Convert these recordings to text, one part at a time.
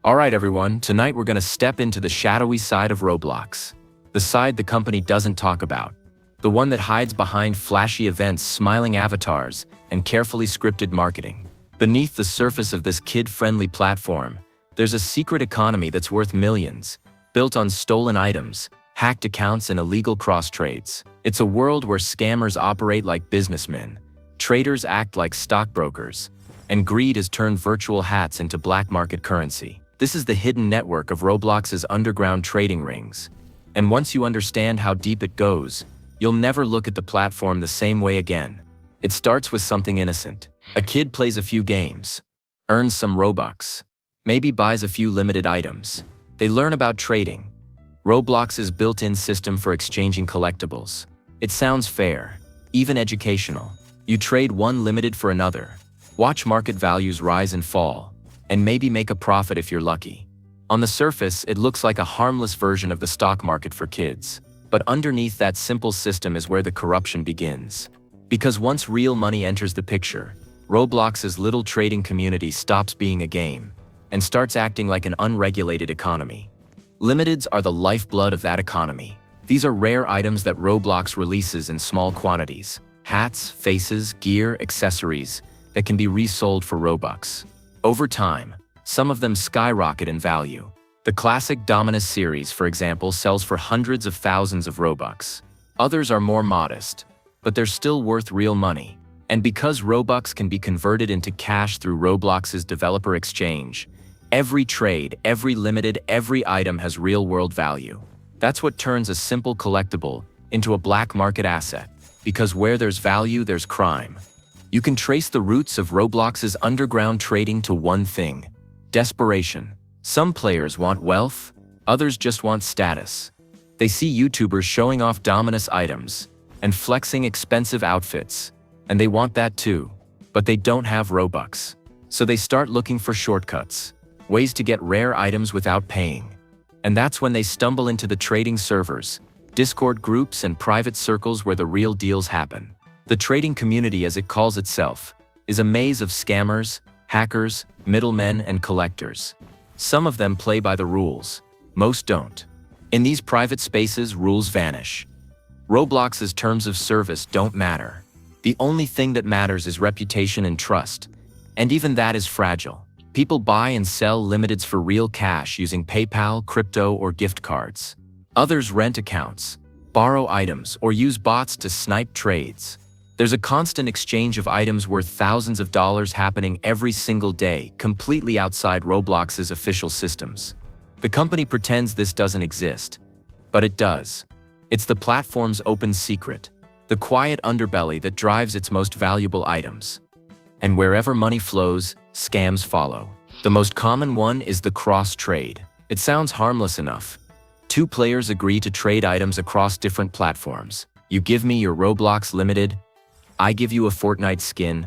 Alright everyone, tonight we're gonna step into the shadowy side of Roblox. The side the company doesn't talk about. The one that hides behind flashy events, smiling avatars, and carefully scripted marketing. Beneath the surface of this kid-friendly platform, there's a secret economy that's worth millions, built on stolen items, hacked accounts, and illegal cross-trades. It's a world where scammers operate like businessmen, traders act like stockbrokers, and greed has turned virtual hats into black market currency. This is the hidden network of Roblox's underground trading rings. And once you understand how deep it goes, you'll never look at the platform the same way again. It starts with something innocent. A kid plays a few games, earns some Robux, maybe buys a few limited items. They learn about trading, Roblox's built-in system for exchanging collectibles. It sounds fair, even educational. You trade one limited for another, watch market values rise and fall, and maybe make a profit if you're lucky. On the surface, it looks like a harmless version of the stock market for kids. But underneath that simple system is where the corruption begins. Because once real money enters the picture, Roblox's little trading community stops being a game and starts acting like an unregulated economy. Limiteds are the lifeblood of that economy. These are rare items that Roblox releases in small quantities. Hats, faces, gear, accessories that can be resold for Robux. Over time, some of them skyrocket in value. The classic Dominus series, for example, sells for hundreds of thousands of Robux. Others are more modest, but they're still worth real money. And because Robux can be converted into cash through Roblox's developer exchange, every trade, every limited, every item has real-world value. That's what turns a simple collectible into a black market asset. Because where there's value, there's crime. You can trace the roots of Roblox's underground trading to one thing: desperation. Some players want wealth, others just want status. They see YouTubers showing off Dominus items and flexing expensive outfits, and they want that too. But they don't have Robux. So they start looking for shortcuts, ways to get rare items without paying. And that's when they stumble into the trading servers, Discord groups, and private circles where the real deals happen. The trading community, as it calls itself, is a maze of scammers, hackers, middlemen, and collectors. Some of them play by the rules, most don't. In these private spaces, rules vanish. Roblox's terms of service don't matter. The only thing that matters is reputation and trust, and even that is fragile. People buy and sell limiteds for real cash using PayPal, crypto, or gift cards. Others rent accounts, borrow items, or use bots to snipe trades. There's a constant exchange of items worth thousands of dollars happening every single day, completely outside Roblox's official systems. The company pretends this doesn't exist, but it does. It's the platform's open secret, the quiet underbelly that drives its most valuable items. And wherever money flows, scams follow. The most common one is the cross-trade. It sounds harmless enough. Two players agree to trade items across different platforms. You give me your Roblox limited, I give you a Fortnite skin,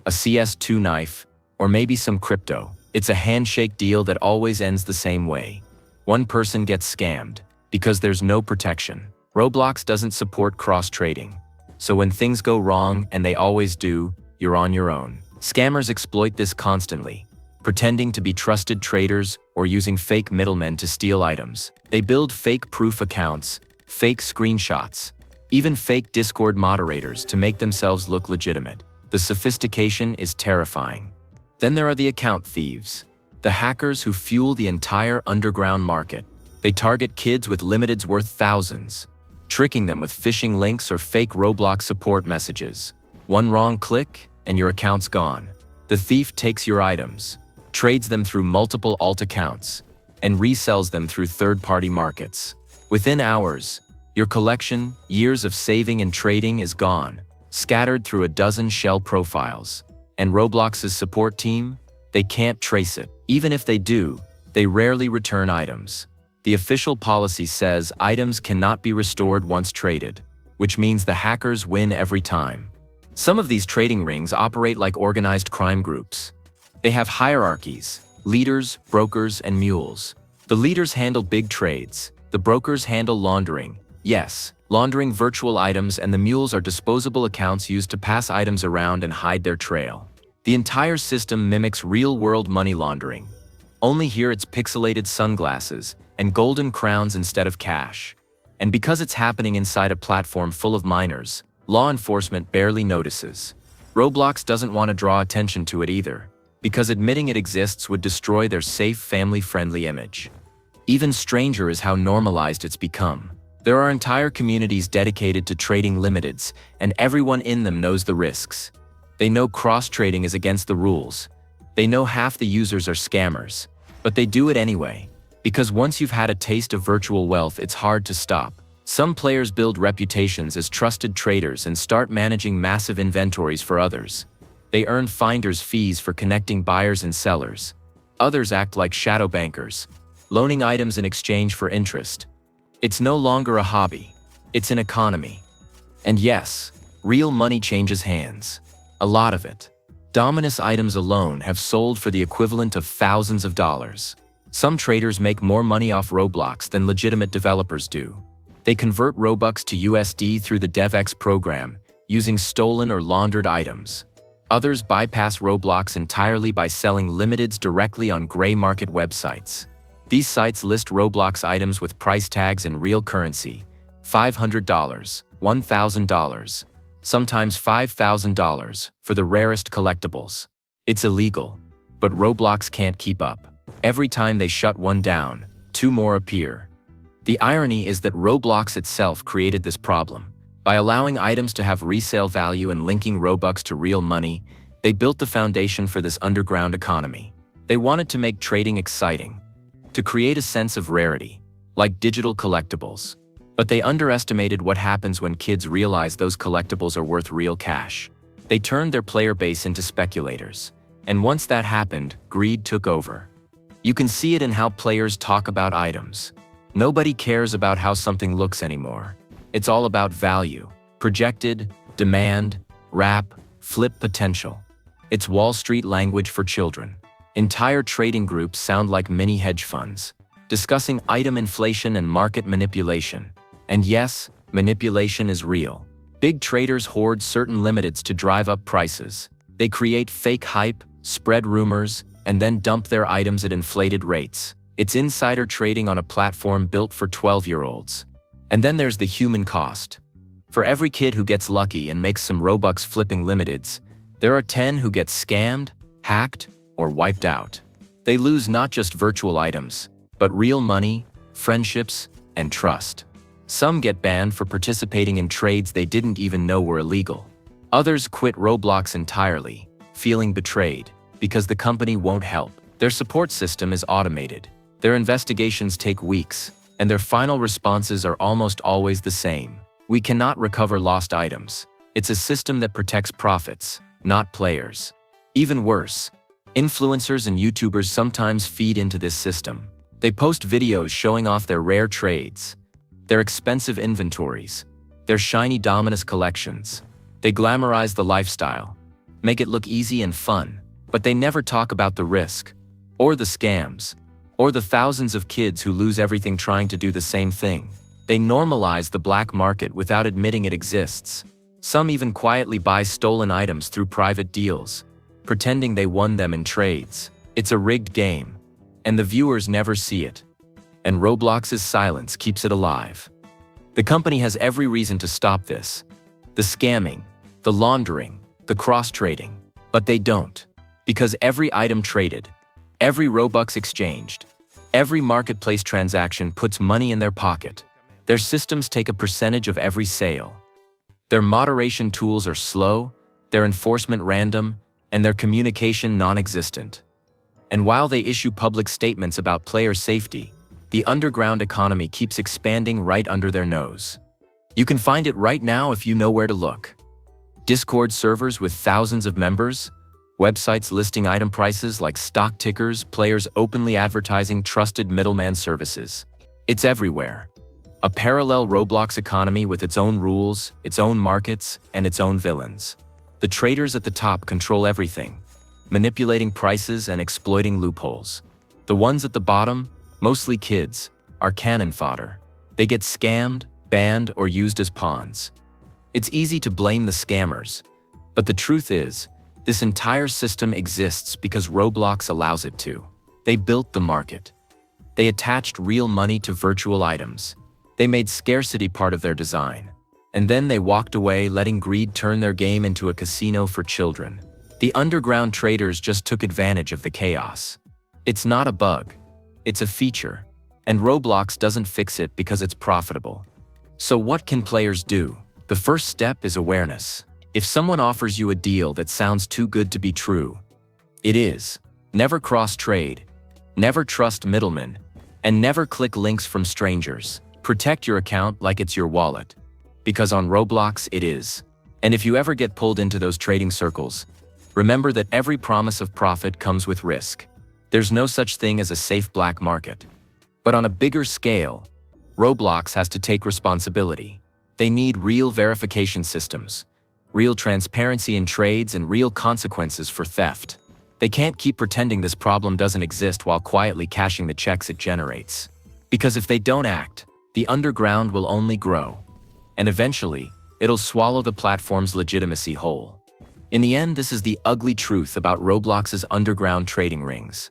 a CS2 knife, or maybe some crypto. It's a handshake deal that always ends the same way. One person gets scammed because there's no protection. Roblox doesn't support cross-trading. So when things go wrong, and they always do, you're on your own. Scammers exploit this constantly, pretending to be trusted traders or using fake middlemen to steal items. They build fake proof accounts, fake screenshots, even fake Discord moderators to make themselves look legitimate. The sophistication is terrifying. Then there are the account thieves, the hackers who fuel the entire underground market. They target kids with limiteds worth thousands, tricking them with phishing links or fake Roblox support messages. One wrong click, and your account's gone. The thief takes your items, trades them through multiple alt accounts, and resells them through third-party markets. Within hours, your collection, years of saving and trading is gone, scattered through a dozen shell profiles. And Roblox's support team? They can't trace it. Even if they do, they rarely return items. The official policy says items cannot be restored once traded, which means the hackers win every time. Some of these trading rings operate like organized crime groups. They have hierarchies: leaders, brokers, and mules. The leaders handle big trades. The brokers handle laundering. Yes, laundering virtual items, and the mules are disposable accounts used to pass items around and hide their trail. The entire system mimics real-world money laundering. Only here it's pixelated sunglasses and golden crowns instead of cash. And because it's happening inside a platform full of minors, law enforcement barely notices. Roblox doesn't want to draw attention to it either, because admitting it exists would destroy their safe, family-friendly image. Even stranger is how normalized it's become. There are entire communities dedicated to trading limiteds, and everyone in them knows the risks. They know cross-trading is against the rules. They know half the users are scammers. But they do it anyway, because once you've had a taste of virtual wealth, it's hard to stop. Some players build reputations as trusted traders and start managing massive inventories for others. They earn finder's fees for connecting buyers and sellers. Others act like shadow bankers, loaning items in exchange for interest. It's no longer a hobby, it's an economy. And yes, real money changes hands. A lot of it. Dominus items alone have sold for the equivalent of thousands of dollars. Some traders make more money off Roblox than legitimate developers do. They convert Robux to USD through the DevX program, using stolen or laundered items. Others bypass Roblox entirely by selling limiteds directly on gray market websites. These sites list Roblox items with price tags in real currency: $500, $1,000, sometimes $5,000 for the rarest collectibles. It's illegal, but Roblox can't keep up. Every time they shut one down, two more appear. The irony is that Roblox itself created this problem. By allowing items to have resale value and linking Robux to real money, they built the foundation for this underground economy. They wanted to make trading exciting, to create a sense of rarity, like digital collectibles. But they underestimated what happens when kids realize those collectibles are worth real cash. They turned their player base into speculators. And once that happened, greed took over. You can see it in how players talk about items. Nobody cares about how something looks anymore. It's all about value, projected, demand, wrap, flip potential. It's Wall Street language for children. Entire trading groups sound like mini hedge funds, discussing item inflation and market manipulation. And yes, manipulation is real. Big traders hoard certain limiteds to drive up prices. They create fake hype, spread rumors, and then dump their items at inflated rates. It's insider trading on a platform built for 12-year-olds. And then there's the human cost. For every kid who gets lucky and makes some Robux flipping limiteds, there are 10 who get scammed, hacked, or wiped out. They lose not just virtual items, but real money, friendships, and trust. Some get banned for participating in trades they didn't even know were illegal. Others quit Roblox entirely, feeling betrayed, because the company won't help. Their support system is automated. Their investigations take weeks, and their final responses are almost always the same. We cannot recover lost items. It's a system that protects profits, not players. Even worse, influencers and YouTubers sometimes feed into this system. They post videos showing off their rare trades, their expensive inventories, their shiny Dominus collections. They glamorize the lifestyle, make it look easy and fun, but they never talk about the risk, or the scams, or the thousands of kids who lose everything trying to do the same thing. They normalize the black market without admitting it exists. Some even quietly buy stolen items through private deals, pretending they won them in trades. It's a rigged game, and the viewers never see it. And Roblox's silence keeps it alive. The company has every reason to stop this. The scamming, the laundering, the cross-trading. But they don't. Because every item traded, every Robux exchanged, every marketplace transaction puts money in their pocket. Their systems take a percentage of every sale. Their moderation tools are slow, their enforcement random, and their communication non-existent. And while they issue public statements about player safety, the underground economy keeps expanding right under their nose. You can find it right now if you know where to look. Discord servers with thousands of members, websites listing item prices like stock tickers, players openly advertising trusted middleman services. It's everywhere. A parallel Roblox economy with its own rules, its own markets, and its own villains. The traders at the top control everything, manipulating prices and exploiting loopholes. The ones at the bottom, mostly kids, are cannon fodder. They get scammed, banned, or used as pawns. It's easy to blame the scammers, but the truth is, this entire system exists because Roblox allows it to. They built the market. They attached real money to virtual items. They made scarcity part of their design. And then they walked away, letting greed turn their game into a casino for children. The underground traders just took advantage of the chaos. It's not a bug. It's a feature. And Roblox doesn't fix it because it's profitable. So what can players do? The first step is awareness. If someone offers you a deal that sounds too good to be true, it is. Never cross-trade. Never trust middlemen. And never click links from strangers. Protect your account like it's your wallet. Because on Roblox, it is. And if you ever get pulled into those trading circles, remember that every promise of profit comes with risk. There's no such thing as a safe black market. But on a bigger scale, Roblox has to take responsibility. They need real verification systems, real transparency in trades, and real consequences for theft. They can't keep pretending this problem doesn't exist while quietly cashing the checks it generates. Because if they don't act, the underground will only grow. And eventually, it'll swallow the platform's legitimacy whole. In the end, this is the ugly truth about Roblox's underground trading rings.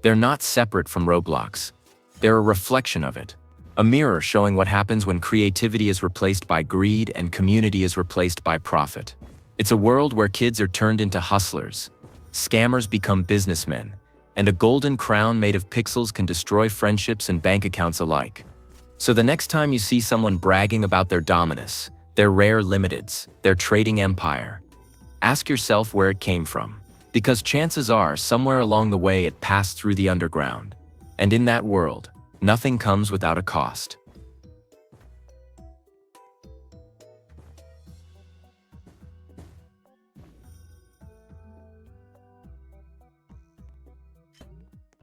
They're not separate from Roblox. They're a reflection of it. A mirror showing what happens when creativity is replaced by greed and community is replaced by profit. It's a world where kids are turned into hustlers, scammers become businessmen, and a golden crown made of pixels can destroy friendships and bank accounts alike. So the next time you see someone bragging about their dominance, their rare limiteds, their trading empire, ask yourself where it came from. Because chances are, somewhere along the way it passed through the underground. And in that world, nothing comes without a cost.